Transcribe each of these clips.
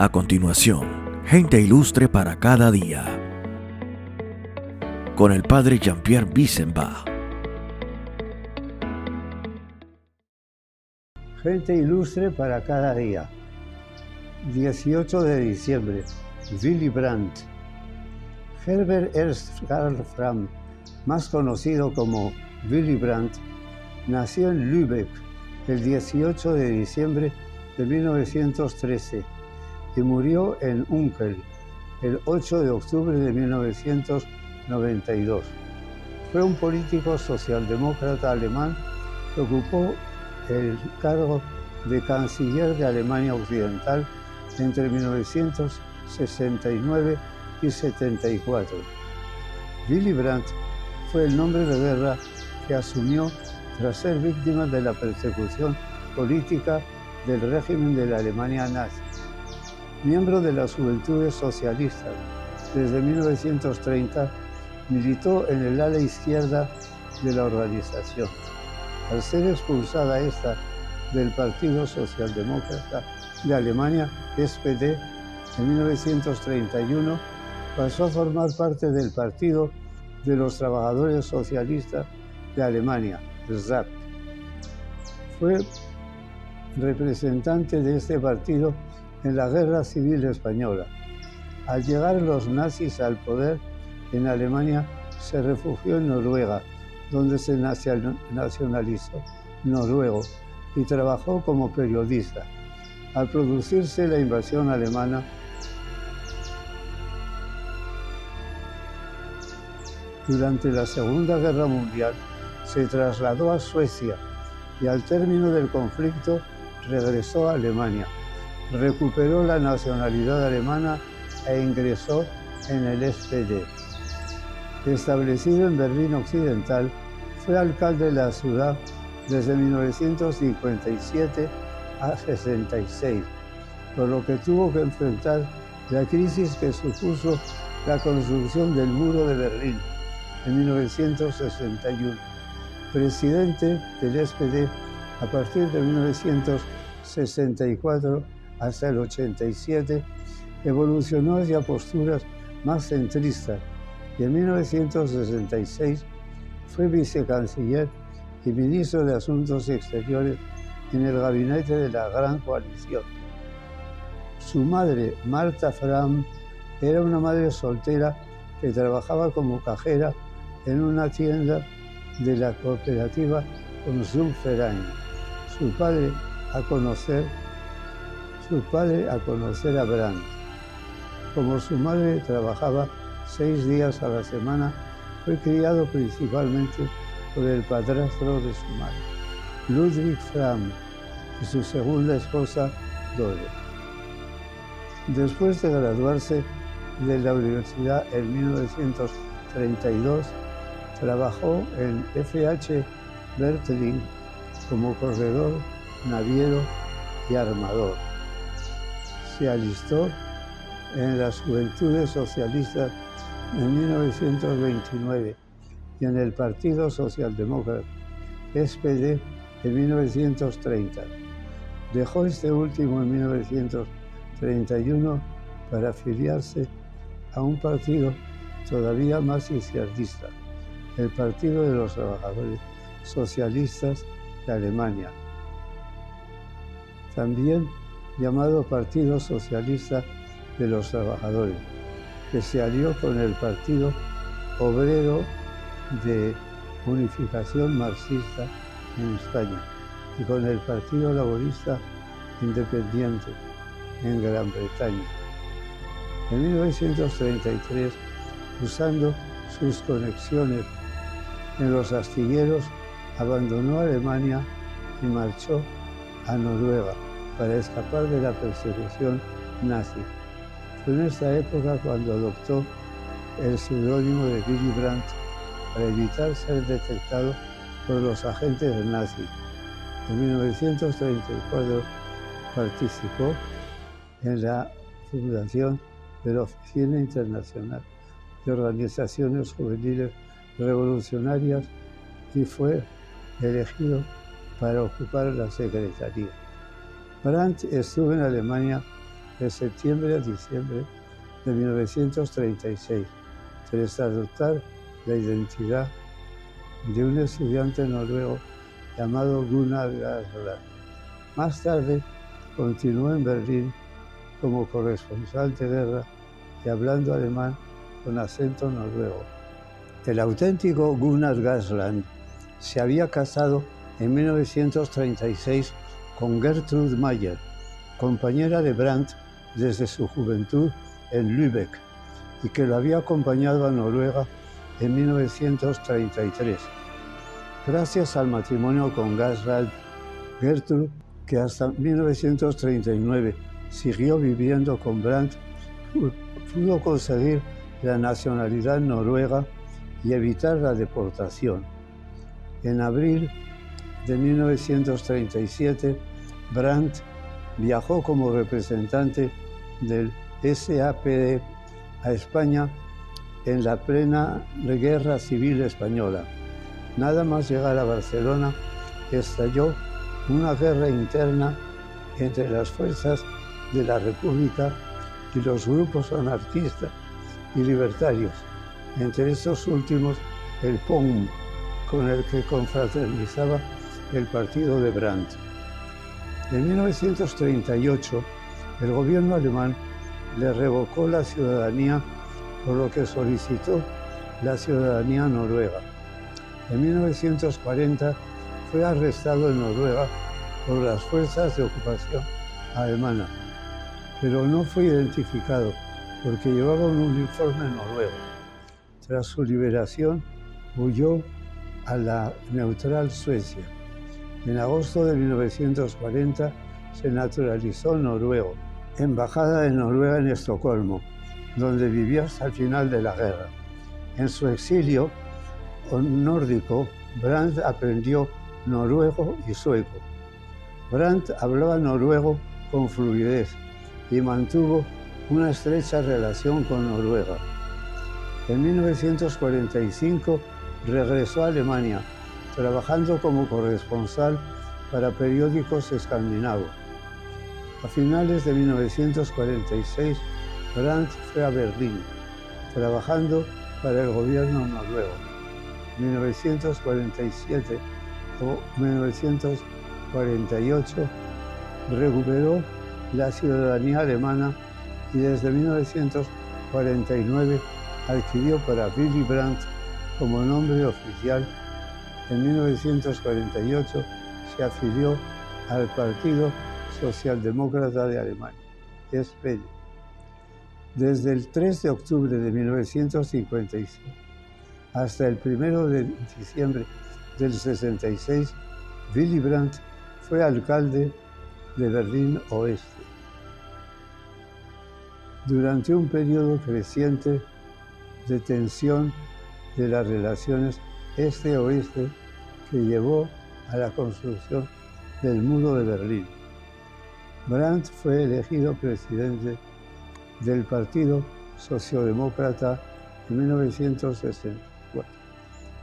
A continuación, gente ilustre para cada día. Con el padre Jean-Pierre Wissenbach. Gente ilustre para cada día. 18 de diciembre. Willy Brandt. Herbert Ernst Karl Fram, más conocido como Willy Brandt, nació en Lübeck el 18 de diciembre de 1913 y murió en Unkel el 8 de octubre de 1992. Fue un político socialdemócrata alemán que ocupó el cargo de canciller de Alemania Occidental entre 1969 y 74. Willy Brandt fue el nombre de guerra que asumió tras ser víctima de la persecución política del régimen de la Alemania nazi. Miembro de las Juventudes Socialistas, desde 1930 militó en el ala izquierda de la organización. Al ser expulsada esta del Partido Socialdemócrata de Alemania, SPD, en 1931, pasó a formar parte del Partido de los Trabajadores Socialistas de Alemania, SAP. Fue representante de este partido en la Guerra Civil Española. Al llegar los nazis al poder en Alemania, se refugió en Noruega, donde se nacionalizó noruego y trabajó como periodista. Al producirse la invasión alemana, durante la Segunda Guerra Mundial, se trasladó a Suecia y al término del conflicto regresó a Alemania. Recuperó la nacionalidad alemana e ingresó en el SPD. Establecido en Berlín Occidental, fue alcalde de la ciudad desde 1957 a 66, por lo que tuvo que enfrentar la crisis que supuso la construcción del Muro de Berlín en 1961. Presidente del SPD a partir de 1964 hasta el 87, evolucionó hacia posturas más centristas y en 1966 fue vicecanciller y ministro de Asuntos Exteriores en el gabinete de la Gran Coalición. Su madre, Martha Fram, era una madre soltera que trabajaba como cajera en una tienda de la cooperativa Konsumverein. Su padre a conocer a Brandt. Como su madre trabajaba 6 días a la semana, fue criado principalmente por el padrastro de su madre, Ludwig Fram, y su segunda esposa, Dore. Después de graduarse de la universidad en 1932, trabajó en FH Bertling como corredor, naviero y armador. Se alistó en las Juventudes Socialistas en 1929 y en el Partido Socialdemócrata, SPD, en 1930. Dejó este último en 1931 para afiliarse a un partido todavía más izquierdista, el Partido de los Trabajadores Socialistas de Alemania, también llamado Partido Socialista de los Trabajadores, que se alió con el Partido Obrero de Unificación Marxista en España y con el Partido Laborista Independiente en Gran Bretaña. En 1933, usando sus conexiones en los astilleros, abandonó Alemania y marchó a Noruega para escapar de la persecución nazi. Fue en esta época cuando adoptó el seudónimo de Willy Brandt para evitar ser detectado por los agentes nazis. En 1934 participó en la fundación de la Oficina Internacional de Organizaciones Juveniles Revolucionarias y fue elegido para ocupar la secretaría. Brandt estuvo en Alemania de septiembre a diciembre de 1936, tras adoptar la identidad de un estudiante noruego llamado Gunnar Gaasland. Más tarde continuó en Berlín como corresponsal de guerra y hablando alemán con acento noruego. El auténtico Gunnar Gaasland se había casado en 1936 con Gertrud Mayer, compañera de Brandt desde su juventud en Lübeck, y que lo había acompañado a Noruega en 1933. Gracias al matrimonio con Gaasland, Gertrud, que hasta 1939 siguió viviendo con Brandt, pudo conseguir la nacionalidad noruega y evitar la deportación. En abril de 1937, Brandt viajó como representante del SAPD a España en la plena Guerra Civil Española. Nada más llegar a Barcelona, estalló una guerra interna entre las fuerzas de la República y los grupos anarquistas y libertarios, entre estos últimos el POM, con el que confraternizaba el partido de Brandt. En 1938, el gobierno alemán le revocó la ciudadanía, por lo que solicitó la ciudadanía noruega. En 1940 fue arrestado en Noruega por las fuerzas de ocupación alemana, pero no fue identificado porque llevaba un uniforme noruego. Tras su liberación, huyó a la neutral Suecia. En agosto de 1940 se naturalizó noruego, embajada de Noruega en Estocolmo, donde vivió hasta el final de la guerra. En su exilio nórdico, Brandt aprendió noruego y sueco. Brandt hablaba noruego con fluidez y mantuvo una estrecha relación con Noruega. En 1945 regresó a Alemania, trabajando como corresponsal para periódicos escandinavos. A finales de 1946, Brandt fue a Berlín, trabajando para el gobierno noruego. En 1947 o 1948 recuperó la ciudadanía alemana y desde 1949 adquirió para Willy Brandt como nombre oficial. En 1948 se afilió al Partido Socialdemócrata de Alemania, SPD. Desde el 3 de octubre de 1956 hasta el 1 de diciembre del 66, Willy Brandt fue alcalde de Berlín Oeste. Durante un periodo creciente de tensión de las relaciones este-oeste que llevó a la construcción del Muro de Berlín, Brandt fue elegido presidente del Partido Socialdemócrata en 1964,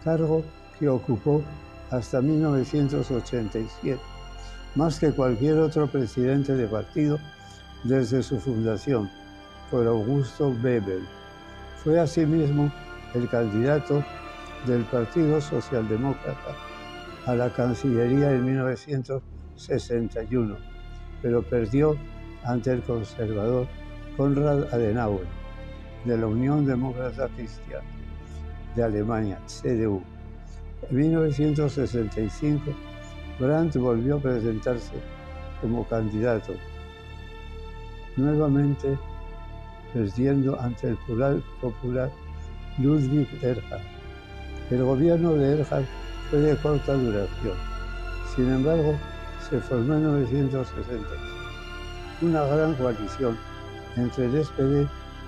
cargo que ocupó hasta 1987, más que cualquier otro presidente de partido desde su fundación por Augusto Bebel. Fue asimismo el candidato del Partido Socialdemócrata a la Cancillería en 1961, pero perdió ante el conservador Konrad Adenauer de la Unión Demócrata Cristiana de Alemania, CDU. En 1965, Brandt volvió a presentarse como candidato, nuevamente perdiendo ante el popular Ludwig Erhard. El gobierno de Erhard fue de corta duración. Sin embargo, se formó en 1966 una gran coalición entre el SPD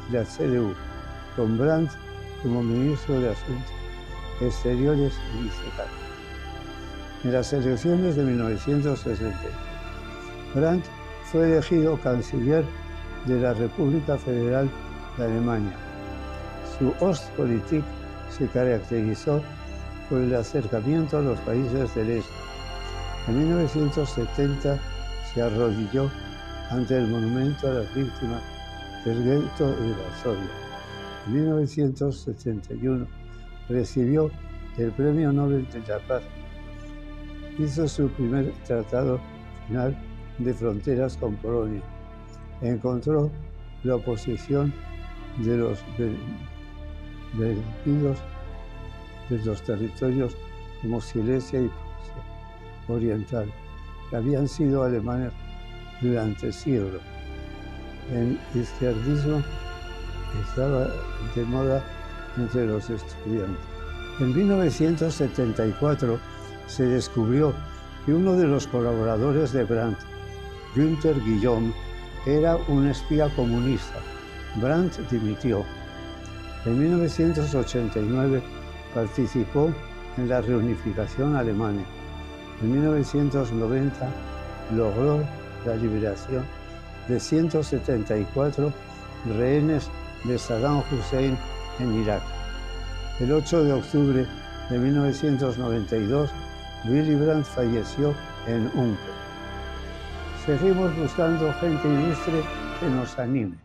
y la CDU, con Brandt como ministro de Asuntos Exteriores y vicecanciller. En las elecciones de 1960, Brandt fue elegido canciller de la República Federal de Alemania. Su Ostpolitik se caracterizó por el acercamiento a los países del Este. En 1970 se arrodilló ante el monumento a las víctimas del gueto de Varsovia. En 1971 recibió el Premio Nobel de la Paz. Hizo su primer tratado final de fronteras con Polonia. Encontró la oposición de los vencidos de los territorios como Silesia y Prusia Oriental, que habían sido alemanes durante siglos. El izquierdismo estaba de moda entre los estudiantes. En 1974 se descubrió que uno de los colaboradores de Brandt, Günther Guillaume, era un espía comunista. Brandt dimitió. En 1989 participó en la reunificación alemana. En 1990 logró la liberación de 174 rehenes de Saddam Hussein en Irak. El 8 de octubre de 1992, Willy Brandt falleció en Unkel. Seguimos buscando gente ilustre que nos anime.